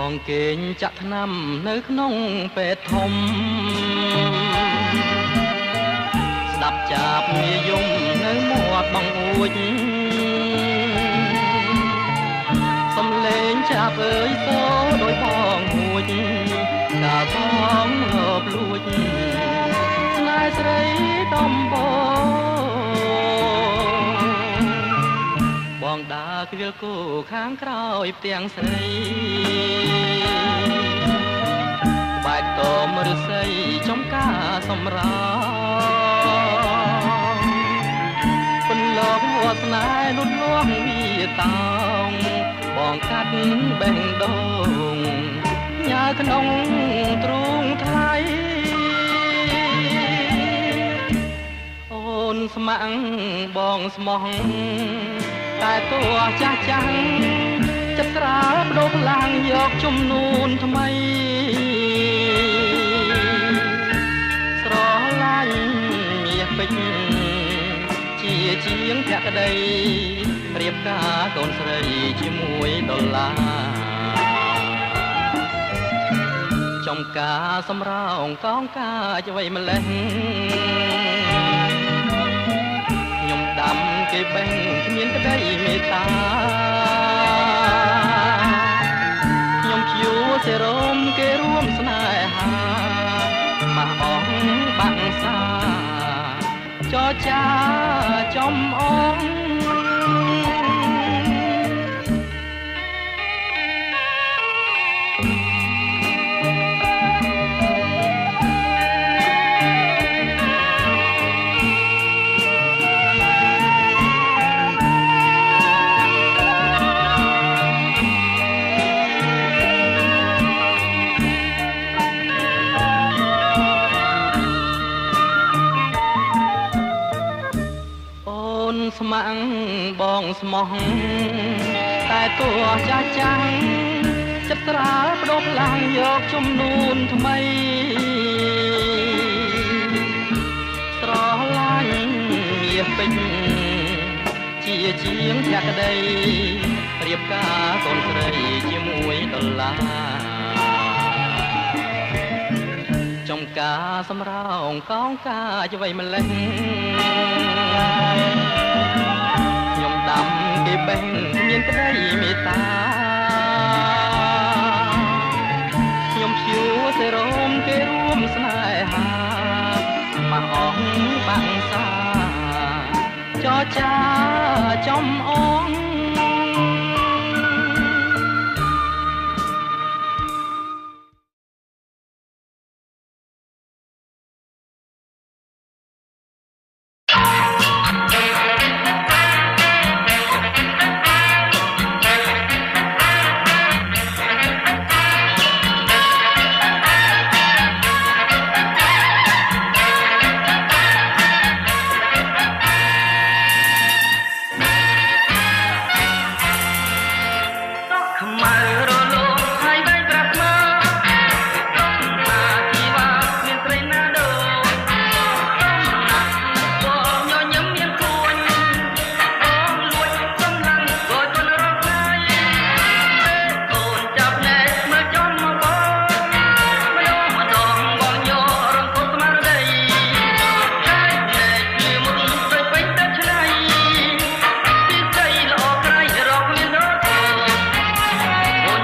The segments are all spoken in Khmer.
បងគេងចាក់ថ្នាំនៅក្នុងពេទ្យធំស្ដាប់ចាប់មាយំនៅមាត់បងអួចសំលេងចាប់អើយសូដោយបងអួចកាលបងងើបលួចស្នេហ៍ស្រីដំបងដើរគ្រាលគូខាងក្រោយផ្ទាំងស្រីបែកតមឫស្សីចំការសម្រោពន្លកវត្តស្នេហ៍លូតលាស់វាតោងបងកាត់បេះដូងញ៉ាក្នុងទ្រូងថ្លៃអូនស្ម័គ្របងស្មោះតែតួចាស់ចាស់ចិត្តស្រាលបដូរខ្លាំងយកជំនូនថ្មីស្រឡាញ់មាសពេជ្រជាជាងភក្តីរៀបការកូនស្រីជាមួយដុល្លារចំការសម្រោងកងការអ្វីម្លេះដាំគេបេះគ្មានក្តីមេត្តាខ្ញុំជឿសេរមគេរួមស្នេហាមកអងបាក់សាចរចាចំអងស្ម័គ្របងស្មោះតែតួចាស់ចាស់ចិត្តស្រាលបដូរខ្លាំងយកជំនូនថ្មីស្រឡាញ់មាសពេជ្រជាជាងភក្តីរៀបការកូនស្រីជាមួយដុល្លារចំការសម្រោងកងការអ្វីម្លេះខ្ញុំដាំគេបេះមានក្តីមេត្តាខ្ញុំជឿសេរមគេរួមស្នេហាមកអងបាក់សាចរចាចំអងន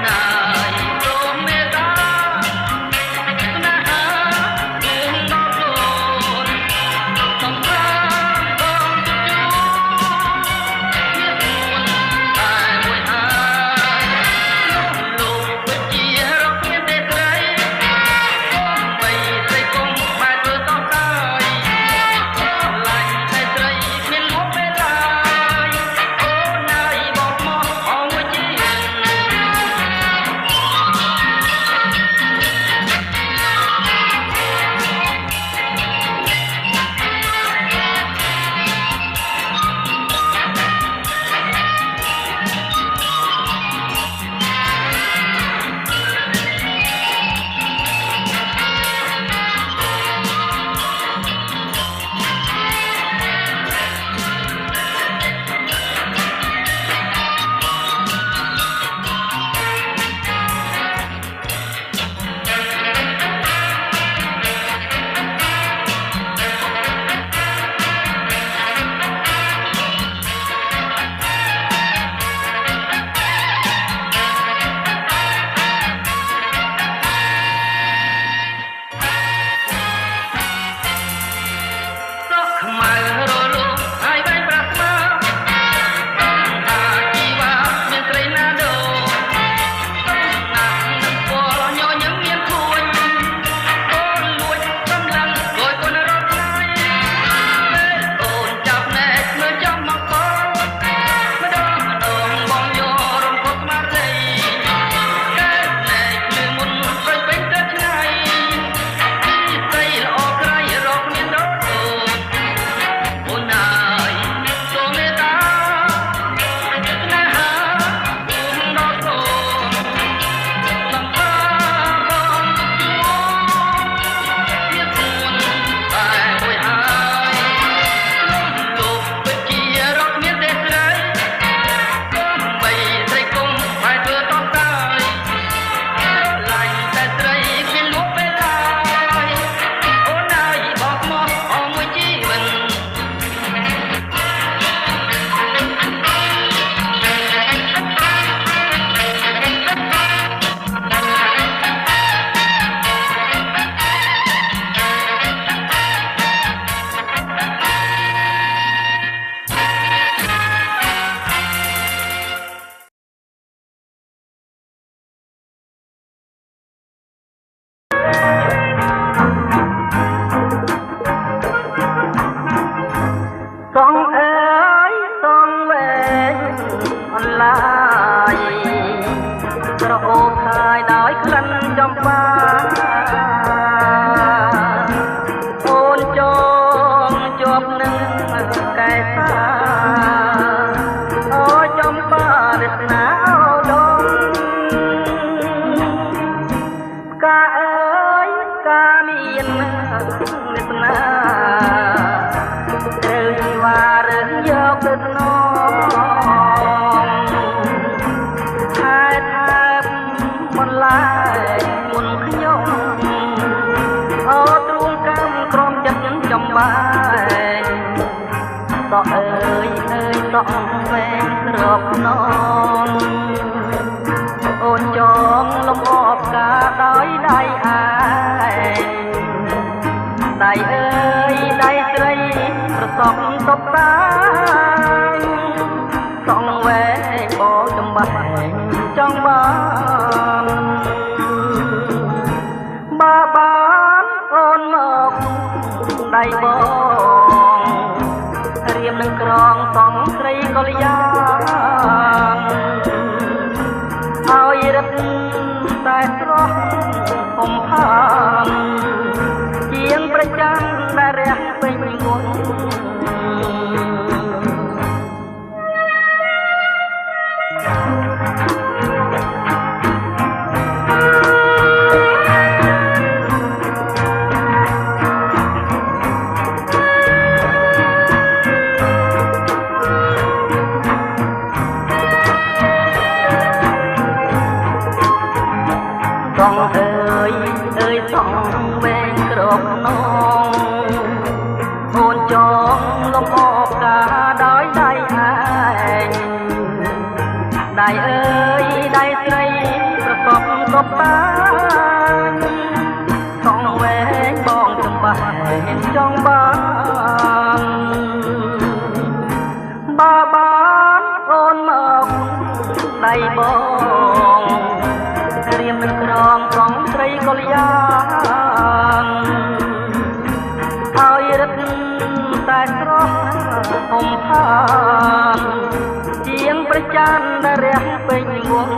បខ្នងអូនចងលំអបការដោយដៃឯងដៃអើយដៃស្រីប្រសពតុបតាំងសងវែងបោចំបាក់ចង់បានអូនមកដៃបងរៀមនឹងក្រងសងស្រីកល្យានឲ្យរឹតតែស្រស់ហុំផានជាងប្រចាំដែលរះពេញមុនសងអើយសងវែងក្របខ្នងអូនចងលំអបការដោយដៃឯងដៃអើយដៃស្រីប្រកបកបតាសងវែងបងចំបាក់ចង់បានអូនមកដៃបងរៀមនឹងក្រងសងស្រីកល្យានឲ្យរឹតតែស្រស់ហុំផានជាងប្រច័នដែលរះពេញវង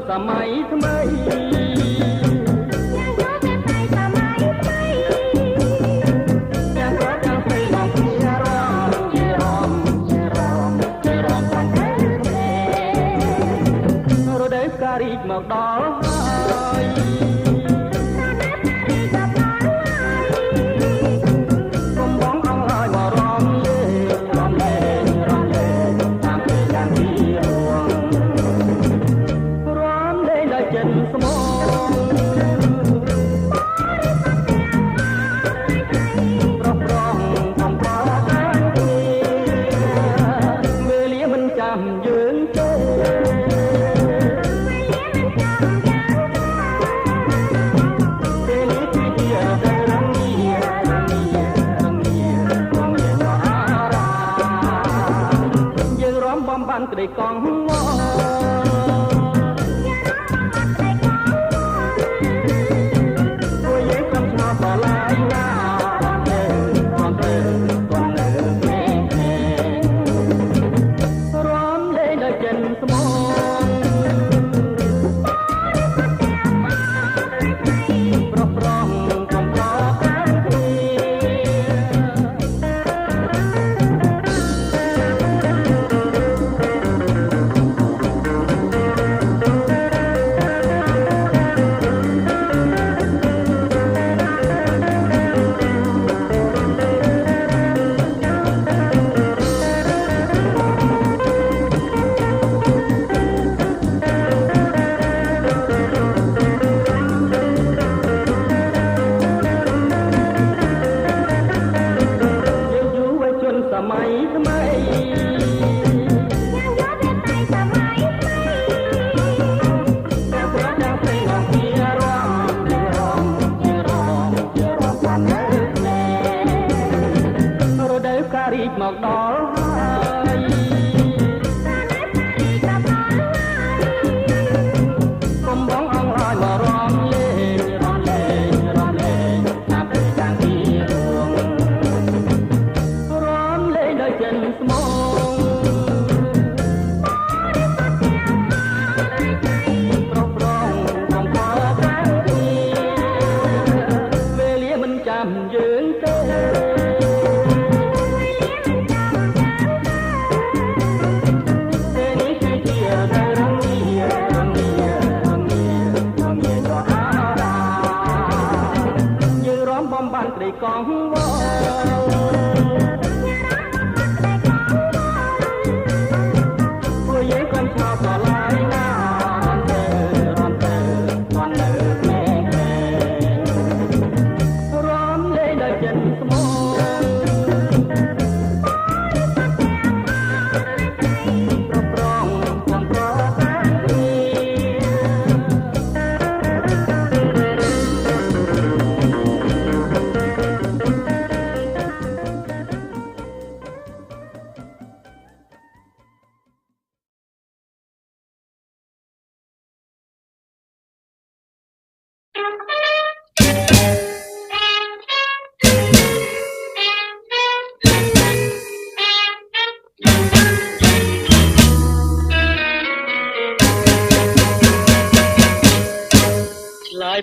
សម័យថ្មីយ៉ាងប្រចាំស្រីមកជារំរដូវផ្ការីកមកដល់ហើយកុំបងអងហើយមករំលេងតាមពេលយ៉ាងទីរួងចិនស្មងប្រប្រងកំបោគ្នាវេលាមិនចាំយើងទេពេលនេះជាតែរងងារយើងរំបំបានក្តីកង់មកដល់ហើយកុំបងអងហើយមករំលេងតាមពេលយ៉ាងទីរួងរំលេងដោយចិនស្មងប្រប្រងកំបោកគ្នាវេ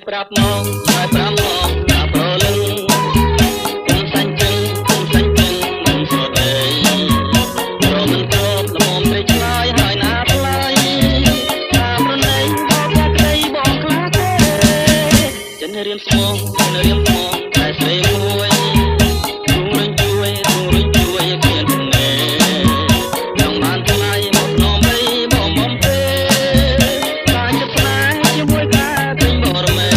ប្រាប់មកឆ្លើយប្រាប់មកថាប្រលឹងគុំសាញ់ចឹងគុំសាញ់ចឹងមិនស្រួលទេព្រោះមិនគប់ល្មមត្រីឆ្លើយហើយណាថ្លៃតាមរណីបងថាក្តីបងខ្លាចទេចិនរៀមស្មងចិនរៀមស្មងតែស្រីមួយទូរញជួយគ្មានទំនេរចង់បានថ្លៃមកនំបីបងមុំទេបានចិត្តស្នេហ៍ជាមួយកាទិញបរមី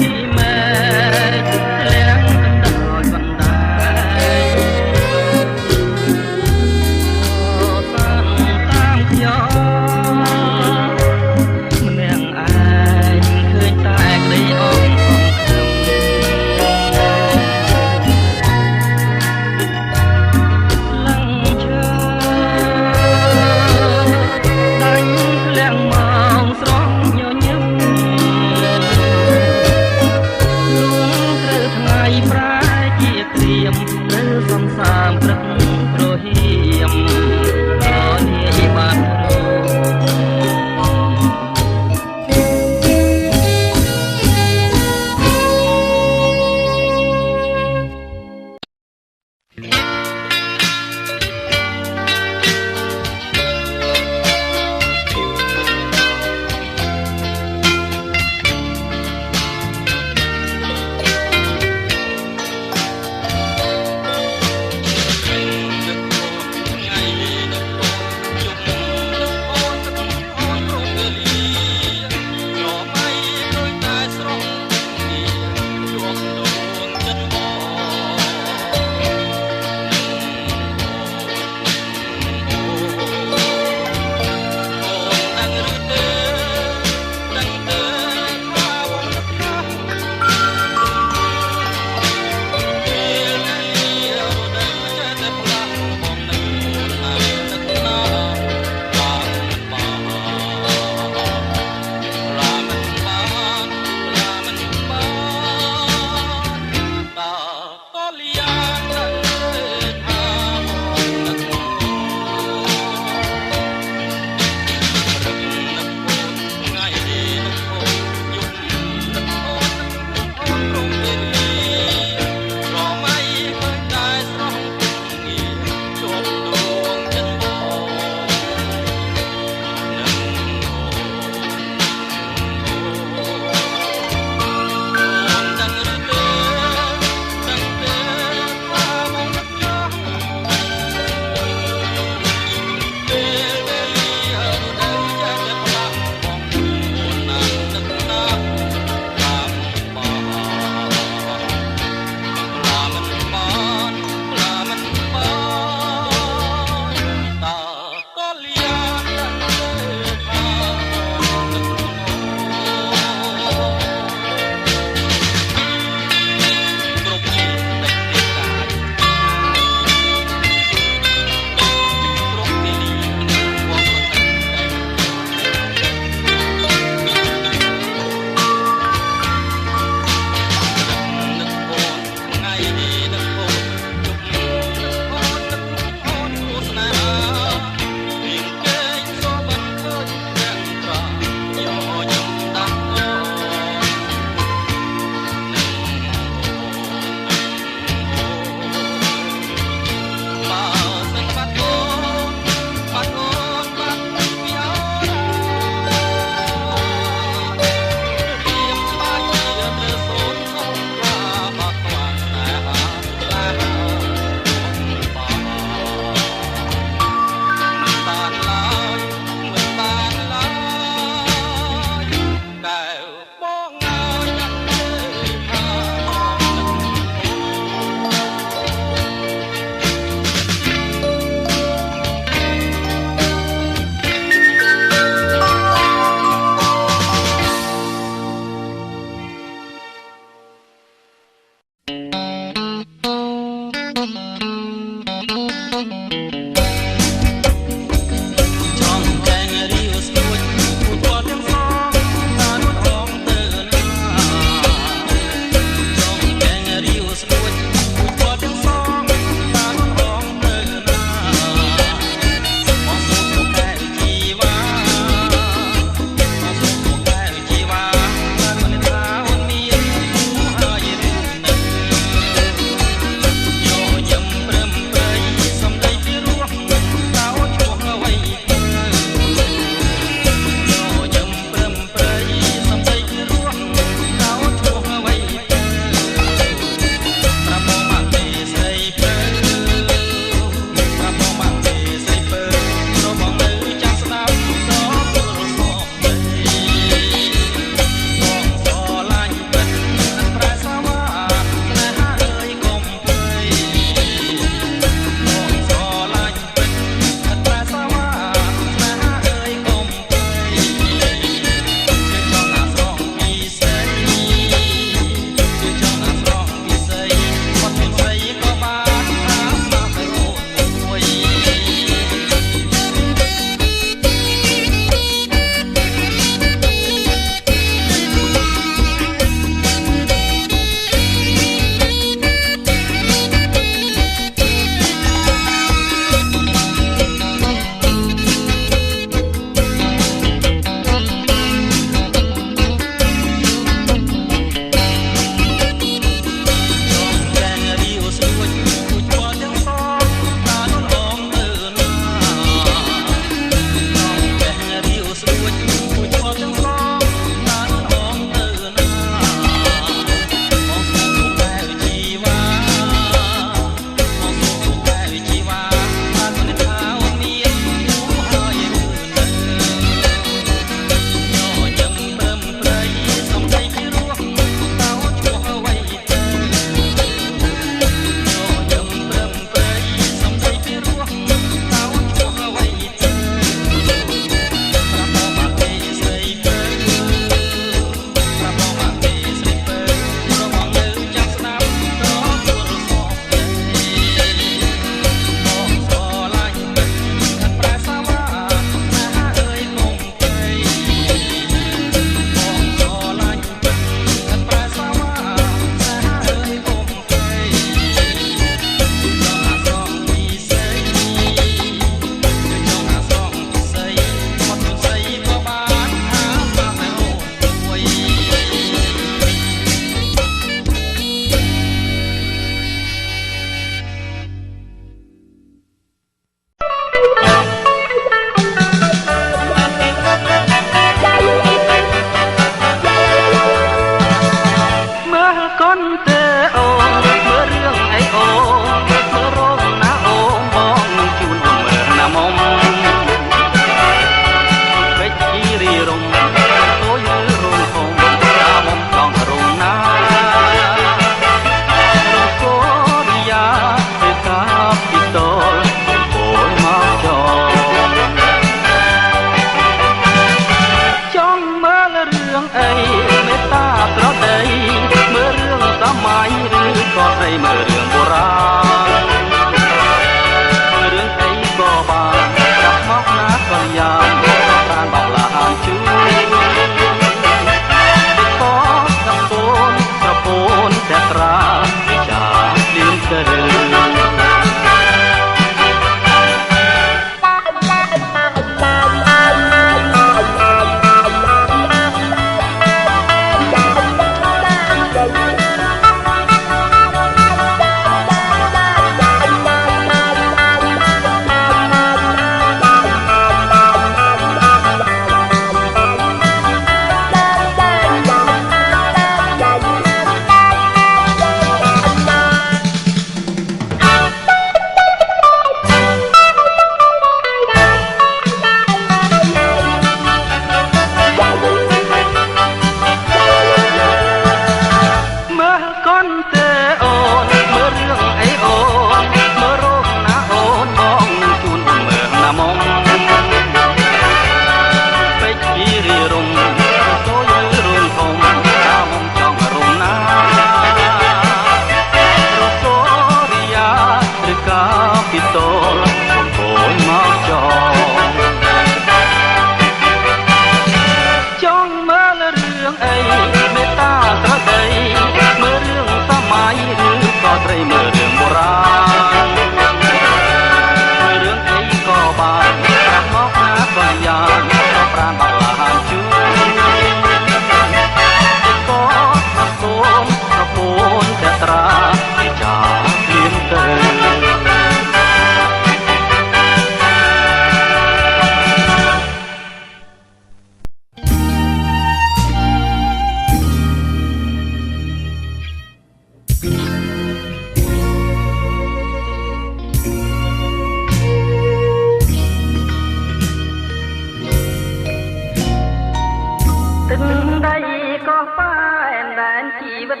វិត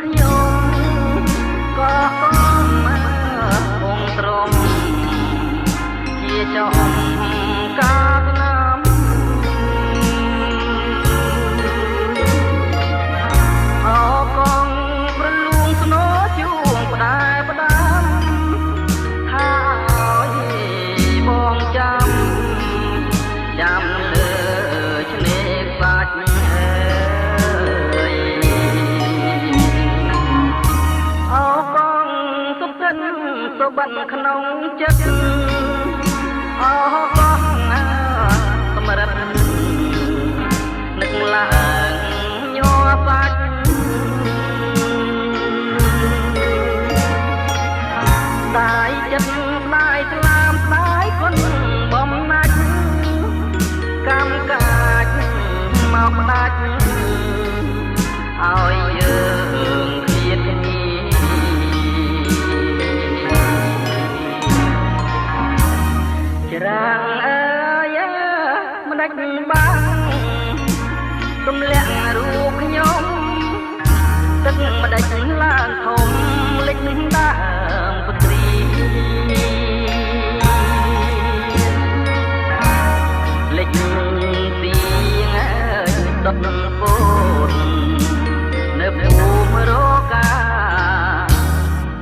ខ្ញុំក៏កំគង់ទ្រង់ជាចំកាលណាំអកងប្រលួងស្នោជួងផ្ដែផ្ដាំថាឲ្យបងចាំលើឆ្នេរខ្សាច់អើយបងសុខសិនសុបិនក្នុងចិត្តអើបងសម្រិតនឹកឡើងញ័រសាច់ដាយចិត្តដាយស្លាមដាយគុណបំណាច់កម្មកាចមកផ្ដាច់ឲ្យយើងឃ្លាតគ្នាច្រាំងអើយមិនដាច់បាំងទម្លាក់រូបខ្ញុំទឹកមិនដាច់ឡើងធំលិចដើមពត្រីលិចទីដុតពូននៅភូមិរកា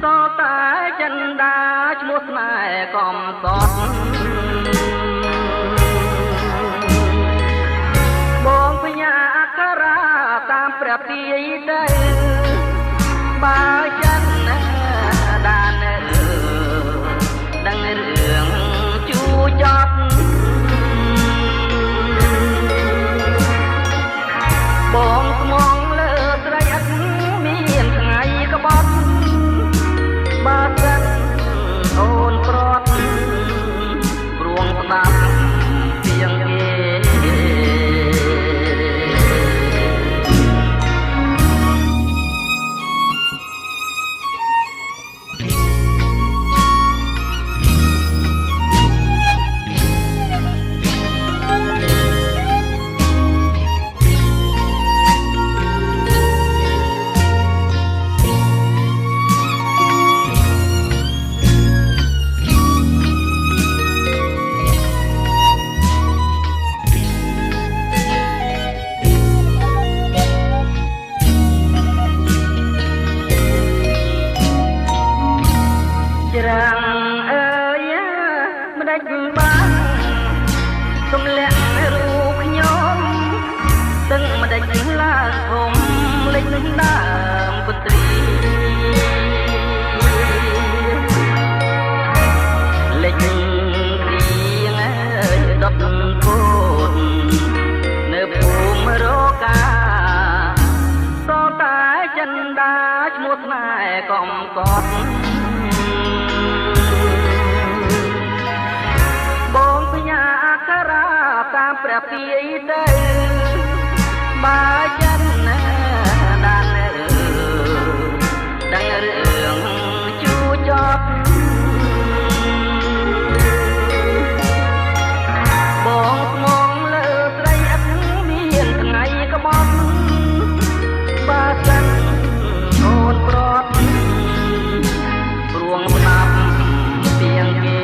តតែចិនដាឈ្មោះស្នេហ៍កំសត់បងបញ្ញាអក្ខរាតាមព្រះទាយទៅបើចិនដានដឹងរឿងជួចត់បងស្មងលើស្រីអត់មានថ្ងៃក្បត់បើសិនអូនប្រត់ព្រួងស្ដាប់ពីងគេច្រាំងអើយមិនដាច់បាំងទម្លាក់រូបខ្ញុំទឹកមិនដាច់ឡើងធំលិចដើមពត្រីលិចរៀងដុតពូននៅភូមិរកាតតែចិនដាឈ្មោះស្នេហ៍កំសត់បងបញ្ញាអក្ខរាតាមព្រះទាយទៅបើចិនដានដឹងរឿងជួចត់បងស្មងលើស្រីអត់មានថ្ងៃក្បត់បើសិនអូនប្រត់ព្រួងស្ដាប់ពីងគេ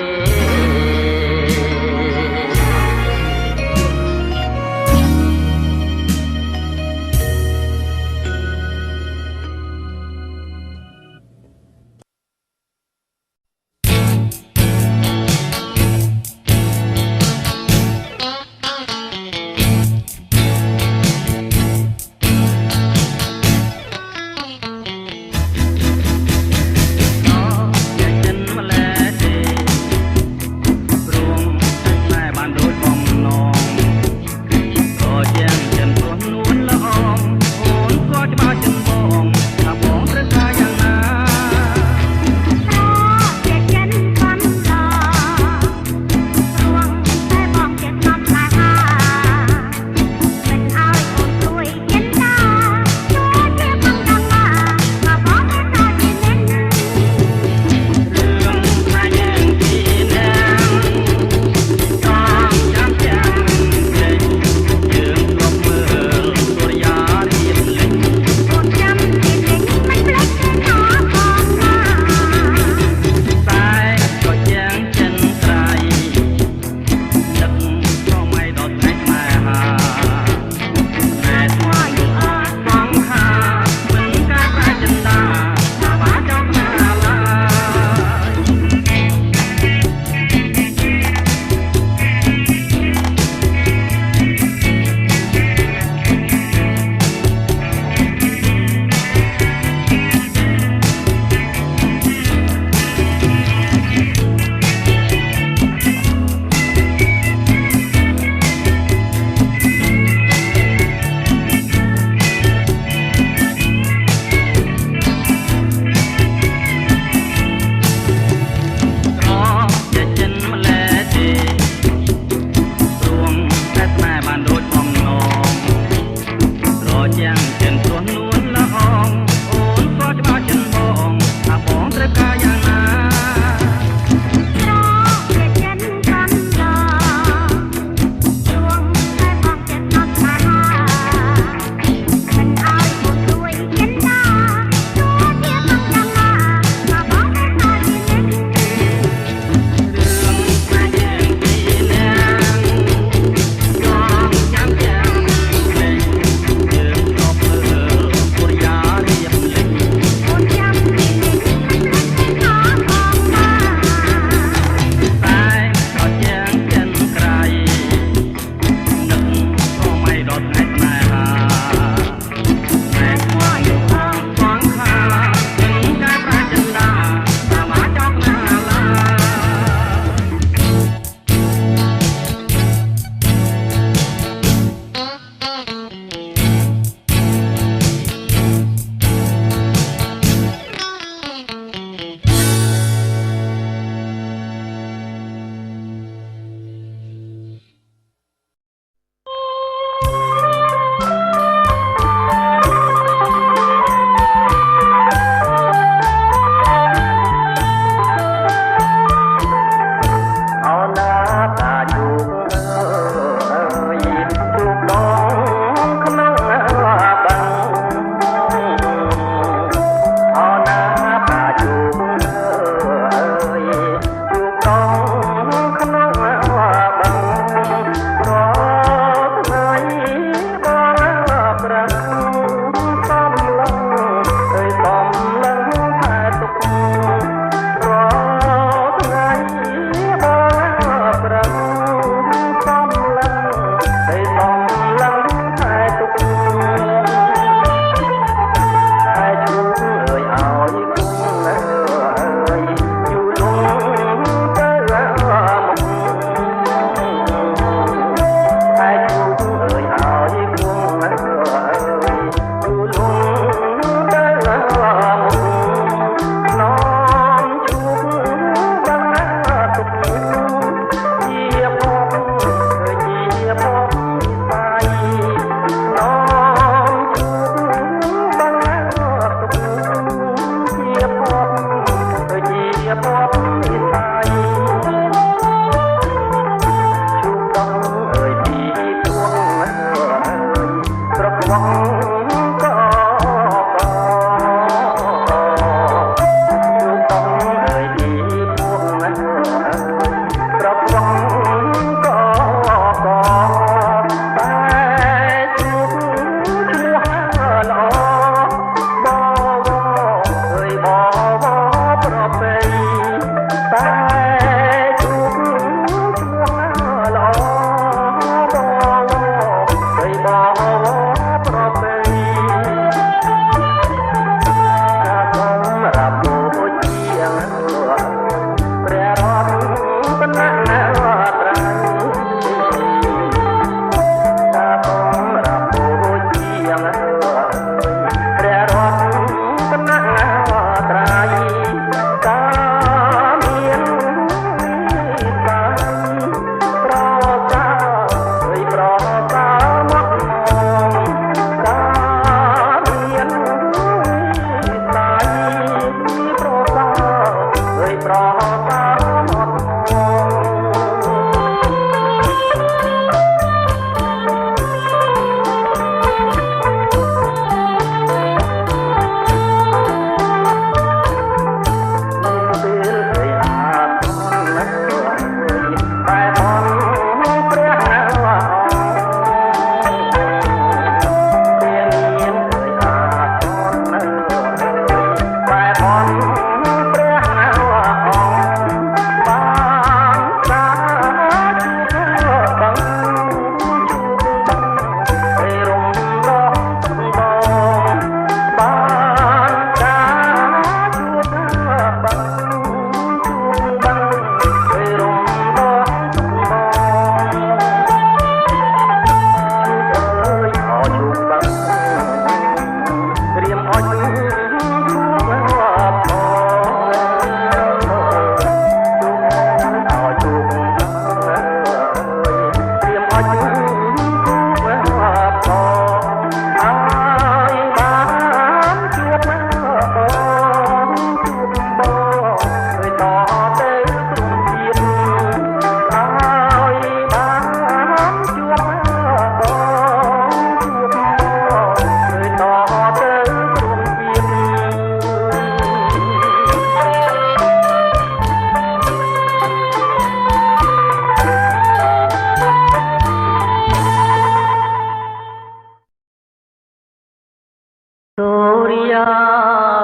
សូរិយា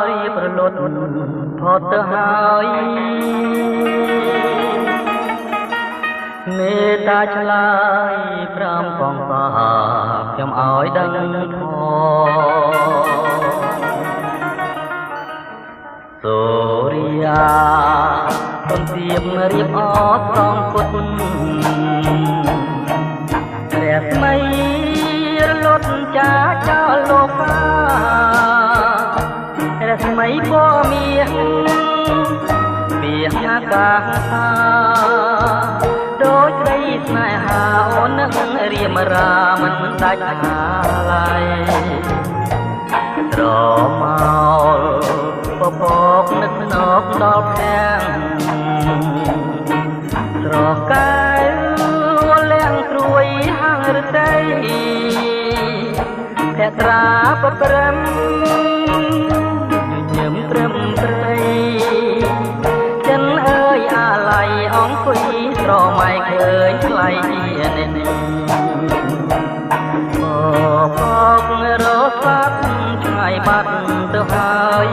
រីប្រលត់ផុតទៅហើយមេត្តាឆ្លើយប្រាំកងសាខ្ញុំឲ្យដឹងធម៌សូរិយាទុំទៀបរៀបអត់ត្រង់ពុតព្រះស្មីរលត់ចាចោលលោការស្មីពមាសអាកាសាដូចស្ដីស្នេហាអូននឹងរៀមរាមិនដាច់ហាឡើយត្រមោលពពកនឹកណកដល់ខាងស្រកាយលៀងត្រួយហាងរតីភក្ត្រាបព្រំញញឹមព្រមព្រៃចិនអើយអាឡ័យអង្គុយស្រមៃឃើញថ្លៃជានេះបបរស័ព្ទឆ្ងាយបាត់ទៅហើយ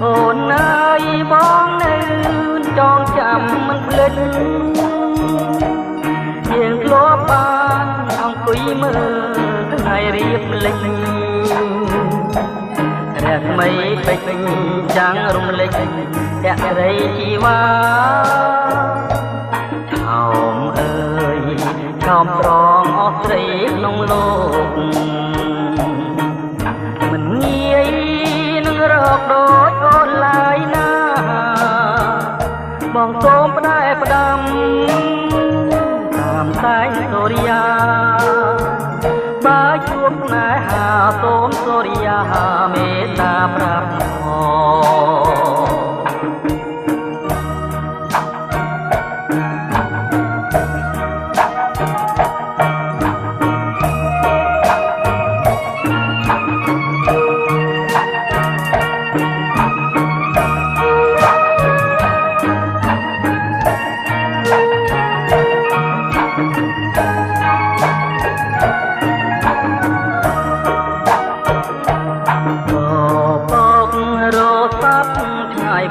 អូនអើយបងនៅចងចាំមិនភ្លេចយើងធ្លាប់បានអង្គុយមើលថ្ងៃរៀបលិចរស្មីពេជ្រចាំងរំលេចភក្តីជីវ៉ាឆោមអើយឆោមត្រង់អស់ស្រីក្នុងលោកមិនងាយនឹងរកដូចអូនឡើយណាបងសូមផ្ដែផ្ដាំតាមតែសូរិយាបើជួបណែហាសូមសូរិយាមេត្តាប្រាប់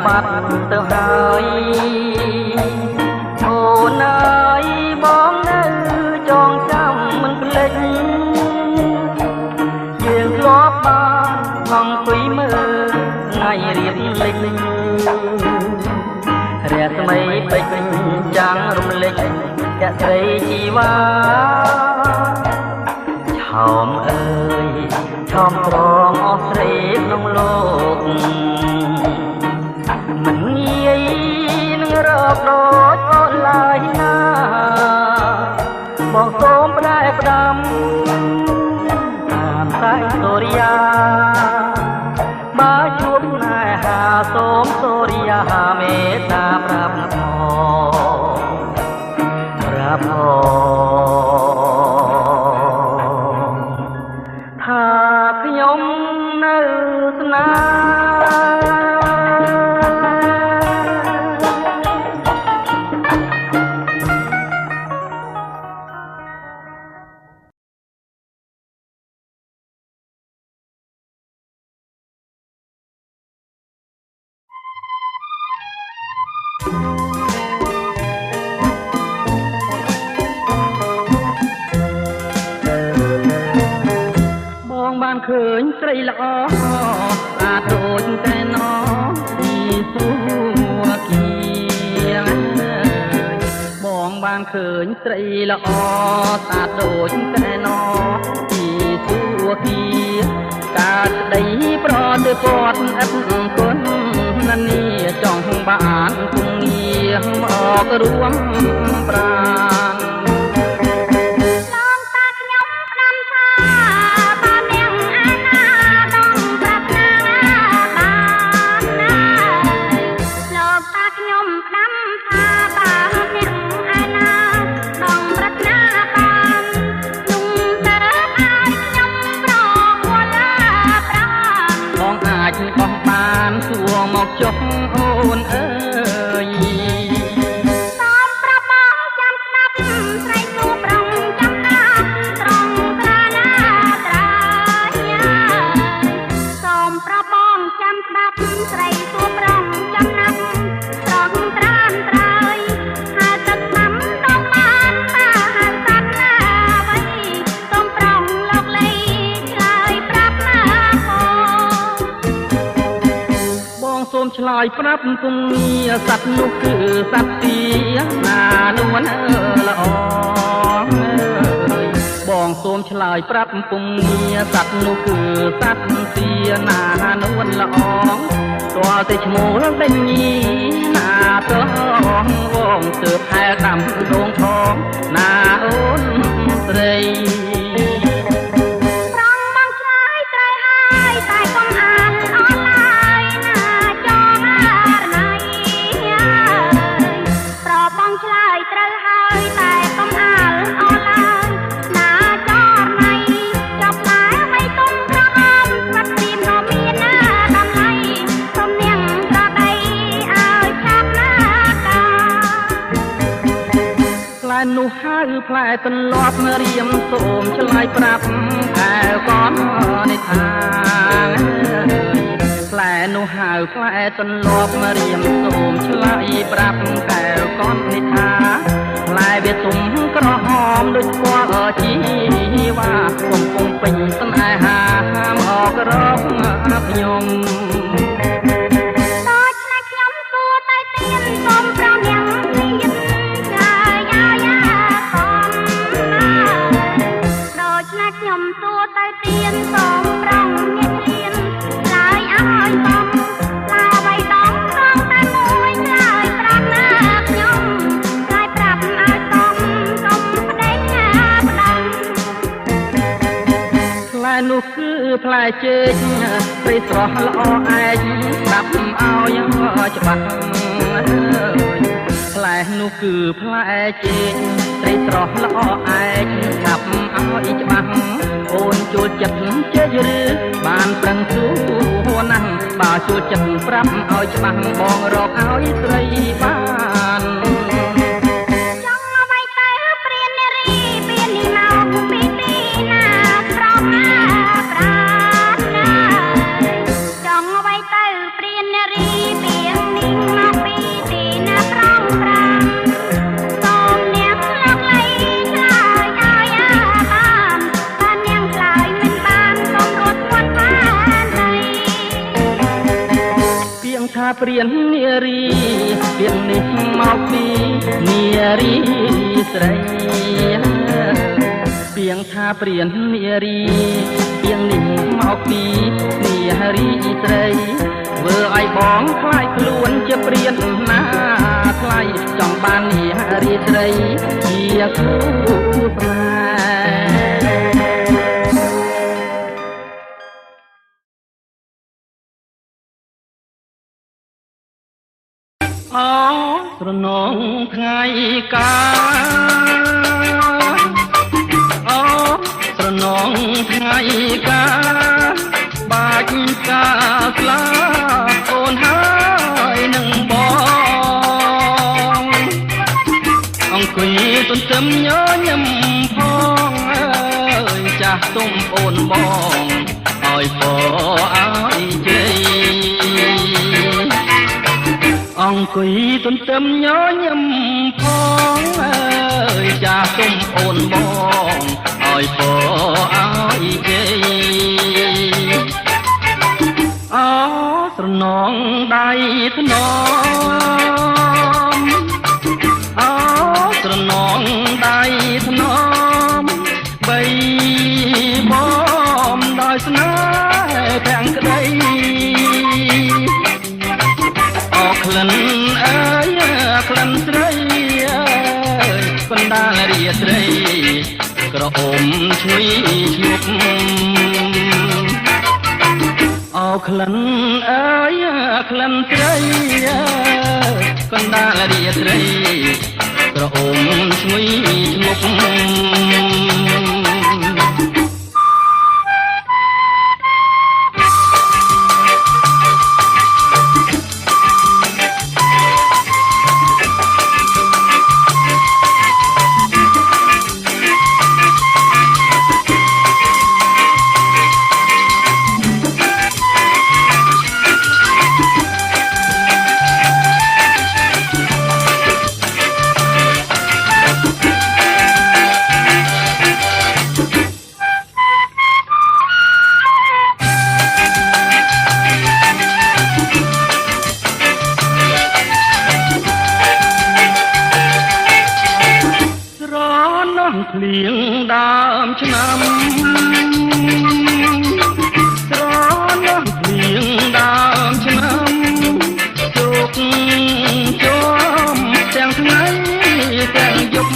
បាត់ទៅហើយអូនអើយបងនៅចងចាំមិនភ្លេចយើងធ្លាប់បានអង្គុយមើលថ្ងៃរៀបលិចរស្មីពេជ្រចាំងរំលេចភក្តីជីវ៉ាឆោមអើយឆោមត្រង់អស់ស្រីក្នុងលោកមិនងាយនឹងរកដូចអូនឡើយណាបងសូមផ្ដែផ្ដាំតាមតែសូរិយាបើជួបណែហាសូមសូរិយាមេត្តាប្រាប់ថាខ្ញុំនៅស្នេហ៍បានឃើញស្រីល្អស្អាតដូចតែណពីសួគីបងបានឃើញស្រីល្អស្អាតដូចតែណពីសួគីកាលដីប្រទៅពត់ឥតគុណណានីចង់បានគងងារមករួមប្រាណសួរមកចុះអូនអើយសូមប្រាប់បងចាំស្ដាប់ស្រីគូប្រុងចាំណាត្រង់ត្រាណាត្រា យប្រាប់ពុំងារសត្វនោះគឺសត្វទាណានួនល្អបងសូមឆ្លើយប្រាប់ពុំងារសត្វនោះគឺសត្វទាណានួនល្អតើតែឈ្មោះដេញញីណាត្រង់វងទើបហែតាមដងថងណាអូនស្រីនោះហៅផ្លែទន្លាប់រៀមសូមឆ្លើយប្រាប់កែវកននេះថាផ្លែនោះហៅផ្លែទន្លាប់រៀមសូមឆ្លើយប្រាប់កែវកននេះថាផ្លែវាទុំក្រហមដូចពណ៌ជីវ៉ាកំពុងពេញស្នេហាហាមអករកខ្ញុំនោះគឺផ្លែចេកព្រៃស្រស់ល្អឯកស្ដាប់ឲ្យច្បាស់ផ្លែនោះគឺផ្លែចេកព្រៃស្រស់ល្អឯកស្ដាប់ឲ្យច្បាស់អូនចូលចិត្តចេកឬបានប្រឹងស៊ូណាស់បើចូលចិត្តប្រាប់ឲ្យច្បាស់បងរកឲ្យស្រីបានព្រាននារីពាក្យនេះមកពីនារីស្រីពាក្យថាព្រាននារីពាក្យនេះមកពីនារីស្រីធ្វើឲ្យបងខ្លាចខ្លួនជាព្រានណាថ្លៃចង់បាននារីស្រីជាគូស្នេហ៍អូស្រនងថ្ងៃកាអូស្រនងថ្ងៃកាបាច់កាស្លាអូនហើយនឹងបងអង្គុយទន្ទឹមញញឹមផងអើយចាស់ទុំអូនបងឲ្យពឲ្យជ័យអង្គុយទន្ទឹមញញឹមផងអើយចាស់ទុំអូនបងឲ្យពឲ្យជ័យអូស្រនងដៃធ្នមអូស្រនងដៃធ្នមបីបំដោយស្នេហ៍ទាំងក្តីក្លិនអើយក្លិនស្រីអើយកណ្ដាលរាត្រីក្រអូមឈ្ងុយឈ្ងប់អូក្លិនអើយក្លិនស្រីអើយកណ្ដាលរាត្រីក្រអូមឈ្ងុយឈ្ងប់ មឆ្នាំស្រណោះព្រៀងដើមឆ្នាំជោគជុំទាំងថ្ងៃទាំងយប់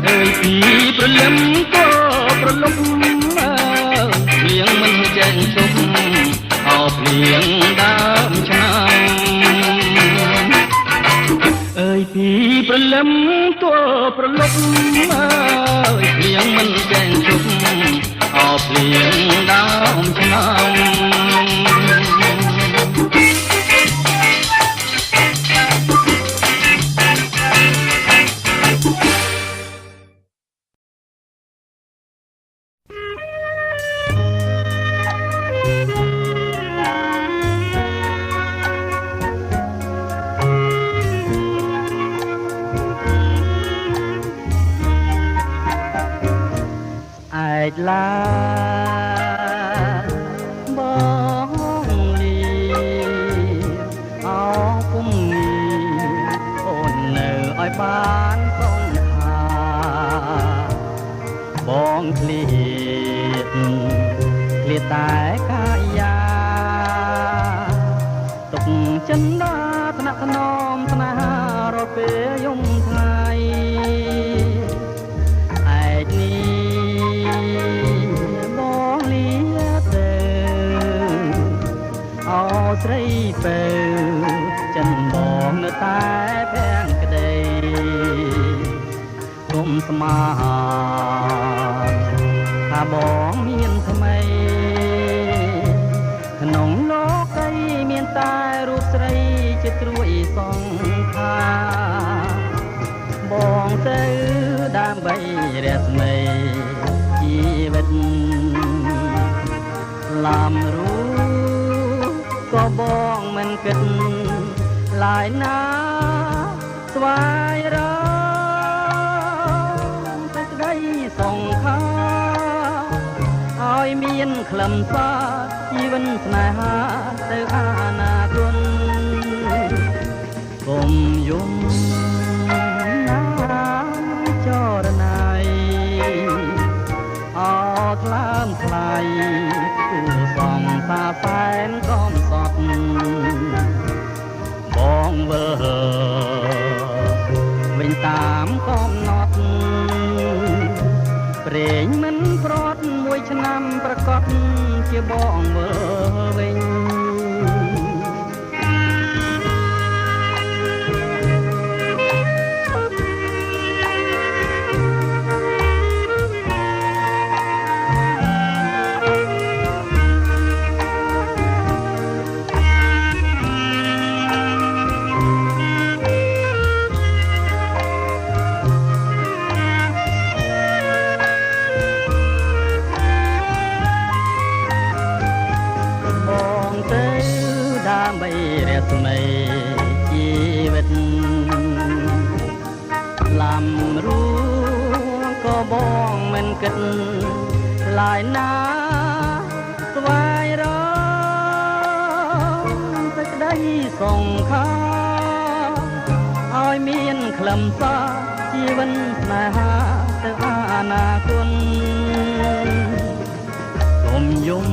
អើយពីព្រលឹមក៏ប្រលប់ព្រៀងមិនចេញជប់អោព្រៀងដើមឆ្នាំអើយពីព្រលឹមក៏ប្រលប់ព្រៀងមិនចេញជប់អោព្រៀងដើមឆ្នាំឯកឡាបងលីអោគុំអូននៅឲ្យបានសងខាបងឃ្លៀតតែកាយាទុកចិនដាថ្នាក់ថ្នមស្នេហារត់ពេលយំថ្ងៃឯកនេះបងលៀទៅអោស្រីទៅចិនបងនៅតែភាំងក្តីគុំស្មានថាបងមានថ្មីក្នុងលោកីមានតែរូបស្រីជាត្រួយសង្ខាបងទៅដើម្បីរស្មីជីវិតឡាំរូក៏បងមិនគិតឡាយណាស្វែងរកសេចក្តីសង្ខាឲ្យមានខ្លឹមសារជីវិតស្នេហាទៅអនាគតកុំយំណាចរណៃអត់ថ្លើមថ្លៃគូសងសាសែនកំសត់បងវិលវិញតាមកំណត់ព្រេងមិនប្រត់មួយឆ្នាំប្រកបជាបងវិលវិញស្មីជីវិតឡាំរួក៏បងមិនគិតឡាយណាស្វែងរកសេចក្តីសង្ខាឲ្យមានខ្លឹមសារជីវិតស្នេហាទៅអនាគតកុំយំ